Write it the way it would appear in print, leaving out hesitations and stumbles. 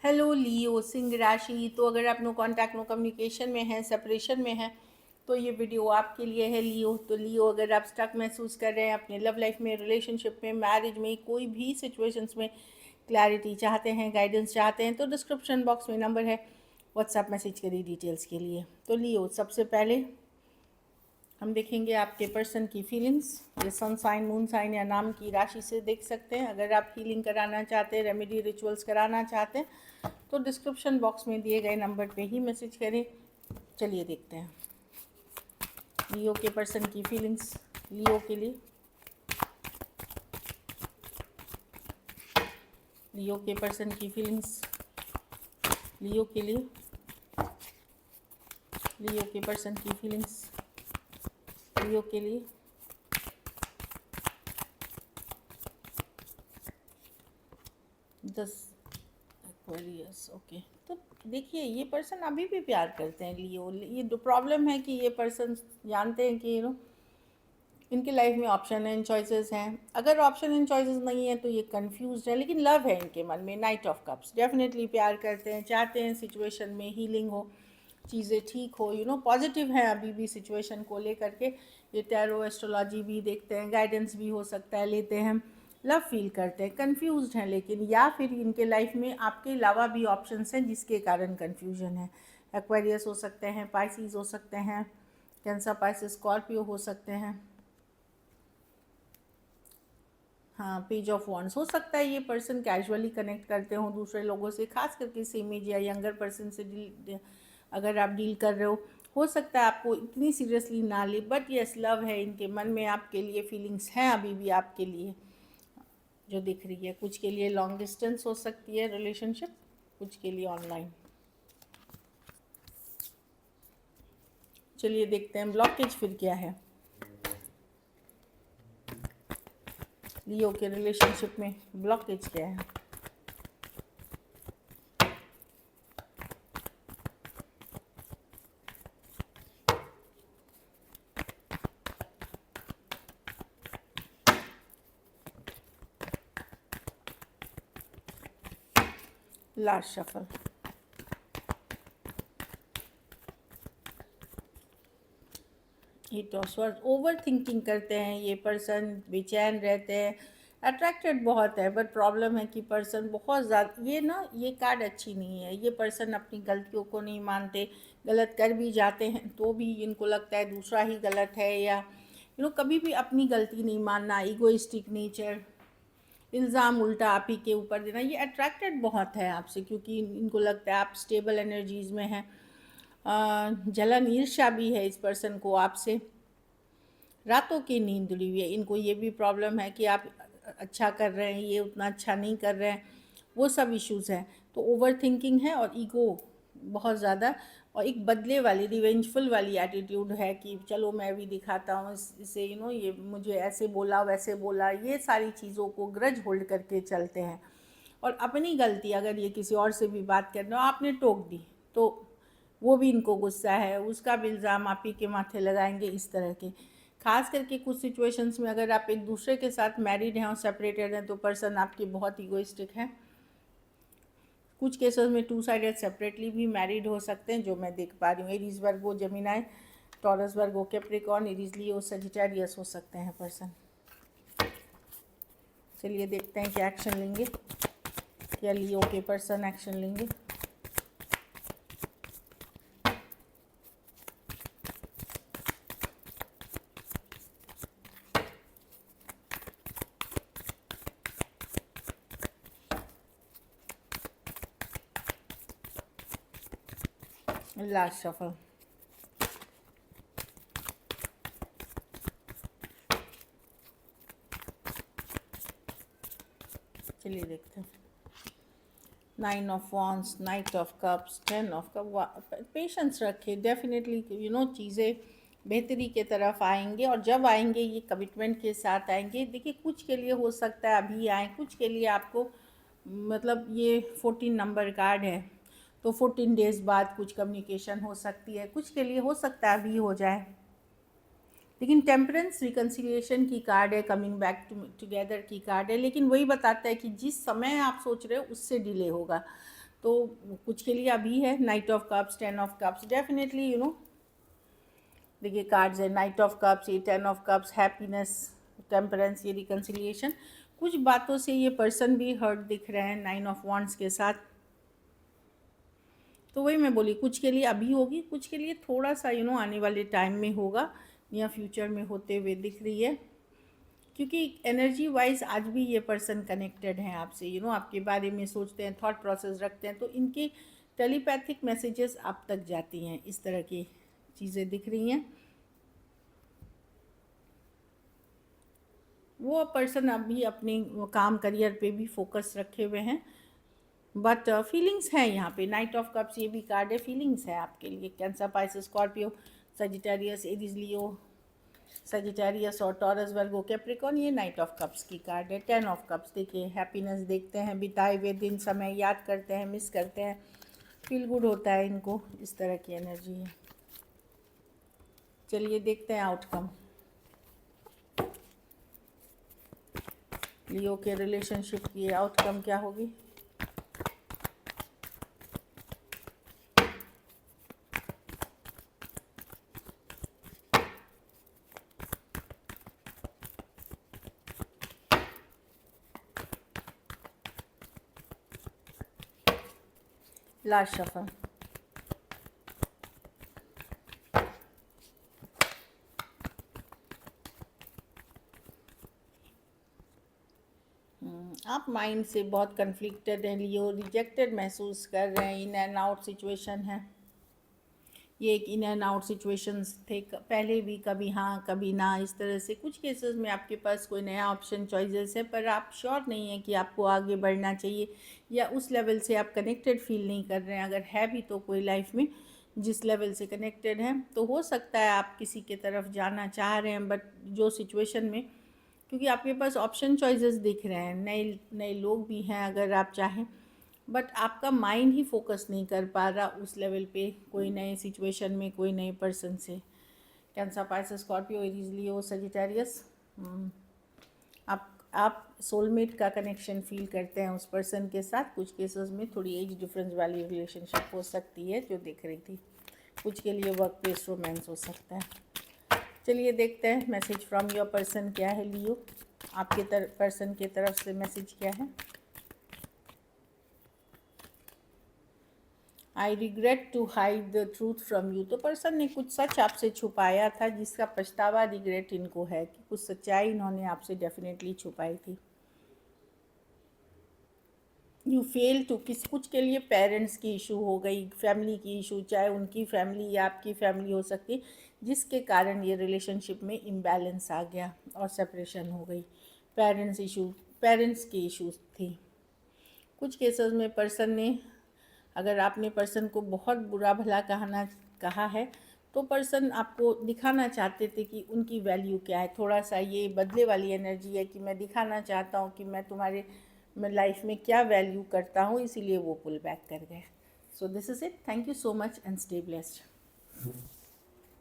Hello लियो सिंह राशि। तो अगर आप नो कांटेक्ट नो कम्युनिकेशन में हैं, सेपरेशन में हैं, तो ये वीडियो आपके लिए है लियो। तो लियो, अगर आप स्टक महसूस कर रहे हैं अपने लव लाइफ में, रिलेशनशिप में, मैरिज में, कोई भी सिचुएशंस में क्लैरिटी चाहते हैं, गाइडेंस चाहते हैं, तो डिस्क्रिप्शन बॉक्स में नंबर है, व्हाट्सएप मैसेज करिए डिटेल्स के लिए। तो लियो, सबसे पहले हम देखेंगे आपके पर्सन की फीलिंग्स। ये सन साइन, मून साइन या नाम की राशि से देख सकते हैं। अगर आप हीलिंग कराना चाहते हैं, रेमेडी रिचुअल्स कराना चाहते हैं, तो डिस्क्रिप्शन बॉक्स में दिए गए नंबर पे ही मैसेज करें। चलिए देखते हैं लियो के पर्सन की फीलिंग्स लियो के लिए। लियो के पर्सन की फीलिंग्स लियो के लिए। लियो के पर्सन की फीलिंग्स लियो के लिए। दस एक्वेरियस। ओके, तो देखिए ये पर्सन अभी भी प्यार करते हैं लियो। ये जो प्रॉब्लम है कि ये पर्सन जानते हैं कि इनकी लाइफ में ऑप्शन एंड चॉइसेस हैं। अगर ऑप्शन एंड चॉइसेस नहीं है तो ये कंफ्यूज है, लेकिन लव है इनके मन में। नाइट ऑफ कप्स, डेफिनेटली प्यार करते हैं, चाहते हैं सिचुएशन में हीलिंग हो, चीज़ें ठीक हो, पॉजिटिव है अभी भी सिचुएशन को लेकर के। ये टैरो एस्ट्रोलॉजी भी देखते हैं, गाइडेंस भी हो सकता है लेते हैं, लव फील करते हैं, कंफ्यूज्ड हैं लेकिन, या फिर इनके लाइफ में आपके अलावा भी ऑप्शंस हैं जिसके कारण कंफ्यूजन है। एक्वेरियस हो सकते हैं, पाइसिस हो सकते हैं, कैंसर, पाइसिस, स्कॉर्पियो हो सकते हैं। हाँ, पेज ऑफ वॉन्ड्स हो सकता है ये पर्सन कैजुअली कनेक्ट करते हो दूसरे लोगों से, खास करके सेम एज या यंगर पर्सन से डील अगर आप डील कर रहे हो सकता है आपको इतनी सीरियसली ना ले, बट यस लव है इनके मन में आपके लिए, फीलिंग्स हैं अभी भी आपके लिए जो दिख रही है। कुछ के लिए लॉन्ग डिस्टेंस हो सकती है रिलेशनशिप, कुछ के लिए ऑनलाइन। चलिए देखते हैं ब्लॉकेज फिर क्या है लियो के रिलेशनशिप में। ब्लॉकेज क्या है? Last shuffle. Eight of swords. Over thinking करते हैं ये पर्सन, बेचैन रहते हैं, अट्रैक्टेड बहुत है, बट प्रॉब्लम है कि पर्सन बहुत ज़्यादा ये कार्ड अच्छी नहीं है। ये पर्सन अपनी गलतियों को नहीं मानते, गलत कर भी जाते हैं तो भी इनको लगता है दूसरा ही गलत है, या कभी भी अपनी गलती नहीं मानना, ईगोइस्टिक नेचर, इल्ज़ाम उल्टा आप ही के ऊपर देना। ये अट्रैक्टेड बहुत है आपसे क्योंकि इनको लगता है आप स्टेबल एनर्जीज़ में हैं। जलन, ईर्ष्या भी है इस पर्सन को आपसे। रातों की नींद उड़ी हुई है इनको। ये भी प्रॉब्लम है कि आप अच्छा कर रहे हैं, ये उतना अच्छा नहीं कर रहे हैं, वो सब इश्यूज़ हैं। तो ओवर थिंकिंग है और ईगो बहुत ज़्यादा, और एक बदले वाली, रिवेंजफुल वाली एटीट्यूड है कि चलो मैं भी दिखाता हूँ इसे, ये मुझे ऐसे बोला वैसे बोला, ये सारी चीज़ों को ग्रज होल्ड करके चलते हैं। और अपनी गलती अगर ये किसी और से भी बात कर रहे हो, आपने टोक दी तो वो भी इनको गुस्सा है, उसका भी इल्ज़ाम आप ही के माथे लगाएंगे, इस तरह के। खास करके कुछ सिचुएशंस में अगर आप एक दूसरे के साथ मैरिड हैं और सेपरेटेड हैं तो पर्सन आपके बहुत ईगोइस्टिक है। कुछ केसेस में टू साइडेड सेपरेटली भी मैरिड हो सकते हैं जो मैं देख पा रही हूँ। Aries Virgo, Gemini, Taurus Virgo, Capricorn, Aries Leo, Sagittarius हो सकते हैं पर्सन। चलिए देखते हैं क्या एक्शन लेंगे, क्या लियो के पर्सन एक्शन लेंगे। Last shuffle. चलिए देखते हैं। 9 of wands, night of cups, 10 of cup. Patience रखें, डेफिनेटली चीज़ें बेहतरी के तरफ आएंगे, और जब आएंगे ये कमिटमेंट के साथ आएंगे। देखिए कुछ के लिए हो सकता है अभी आए, कुछ के लिए आपको मतलब ये 14 नंबर कार्ड है तो 14 डेज़ बाद कुछ कम्युनिकेशन हो सकती है, कुछ के लिए हो सकता है अभी हो जाए। लेकिन टेम्परेंस, रिकन्सिलिएशन की कार्ड है, कमिंग बैक टुगेदर की कार्ड है, लेकिन वही बताता है कि जिस समय आप सोच रहे हो उससे डिले होगा। तो कुछ के लिए अभी है night of cups, 10 of cups, definitely देखिए कार्ड्स है नाइट ऑफ कप्स, ये 10 ऑफ कप्स, हैप्पीनेस, टेम्परेंस, ये रिकन्सिलिएशन। कुछ बातों से ये पर्सन भी हर्ट दिख रहे हैं 9 ऑफ वॉन्ड्स के साथ। तो वही मैं बोली, कुछ के लिए अभी होगी, कुछ के लिए थोड़ा सा आने वाले टाइम में होगा, या फ्यूचर में होते हुए दिख रही है, क्योंकि एनर्जी वाइज आज भी ये पर्सन कनेक्टेड हैं आपसे, आपके बारे में सोचते हैं, थॉट प्रोसेस रखते हैं, तो इनके टेलीपैथिक मैसेजेस आप तक जाती हैं, इस तरह की चीज़ें दिख रही हैं। वो पर्सन अभी अपने काम करियर पे भी फोकस रखे हुए हैं, बट फीलिंग्स है यहाँ पे। नाइट ऑफ कप्स ये भी कार्ड है, फीलिंग्स है आपके लिए। Cancer, Pisces, Scorpio, Sagittarius, Aries, Leo, Sagittarius और टॉरस, वर्गो, कैप्रिकॉर्न, ये नाइट ऑफ कप्स की कार्ड है। 10 ऑफ कप्स देखिए, हैप्पीनेस देखते हैं, बिताए हुए दिन समय याद करते हैं, मिस करते हैं, फील गुड होता है इनको, इस तरह की एनर्जी है। चलिए देखते हैं आउटकम। लियो के रिलेशनशिप की आउटकम क्या होगी। Last shuffle. आप माइंड से बहुत कन्फ्लिक्टेड हैं लियो, रिजेक्टेड महसूस कर रहे हैं, इन एंड आउट सिचुएशन है। ये एक इन एंड आउट सिचुएशंस थे पहले भी, कभी हाँ कभी ना, इस तरह से। कुछ केसेस में आपके पास कोई नया ऑप्शन चॉइसेस है, पर आप श्योर नहीं हैं कि आपको आगे बढ़ना चाहिए, या उस लेवल से आप कनेक्टेड फील नहीं कर रहे हैं। अगर है भी तो कोई लाइफ में जिस लेवल से कनेक्टेड हैं, तो हो सकता है आप किसी के तरफ जाना चाह रहे हैं, बट जो सिचुएशन में, क्योंकि आपके पास ऑप्शन चॉइसेस दिख रहे हैं, नए नए लोग भी हैं अगर आप चाहें, बट आपका माइंड ही फोकस नहीं कर पा रहा उस लेवल पे कोई नए सिचुएशन में, कोई नए पर्सन से। Cancer, Pisces, Scorpio, Aries, Leo, Sagittarius, आप सोलमेट का कनेक्शन फील करते हैं उस पर्सन के साथ। कुछ केसेस में थोड़ी एज डिफरेंस वाली रिलेशनशिप हो सकती है जो दिख रही थी। कुछ के लिए वर्क प्लेस रोमांस हो सकता है। चलिए देखते हैं मैसेज फ्रॉम योर पर्सन क्या है लियो, आपके पर्सन की तरफ से मैसेज क्या है। I regret to hide the truth from you. तो पर्सन ने कुछ सच आपसे छुपाया था जिसका पछतावा, रिग्रेट इनको है कि कुछ सच्चाई इन्होंने आपसे डेफिनेटली छुपाई थी। यू फेल टू, कुछ के लिए पेरेंट्स की इशू हो गई, फैमिली की इशू, चाहे उनकी फैमिली या आपकी फैमिली हो सकती, जिसके कारण ये रिलेशनशिप में इम्बैलेंस आ गया और सेपरेशन हो गई। पेरेंट्स इशू, पेरेंट्स की इशूज़ थी। कुछ केसेस में पर्सन ने, अगर आपने पर्सन को बहुत बुरा भला कहा है, तो पर्सन आपको दिखाना चाहते थे कि उनकी वैल्यू क्या है। थोड़ा सा ये बदले वाली एनर्जी है कि मैं दिखाना चाहता हूँ कि मैं लाइफ में क्या वैल्यू करता हूँ, इसीलिए वो पुल बैक कर गए। So this is it. Thank you so much and stay blessed.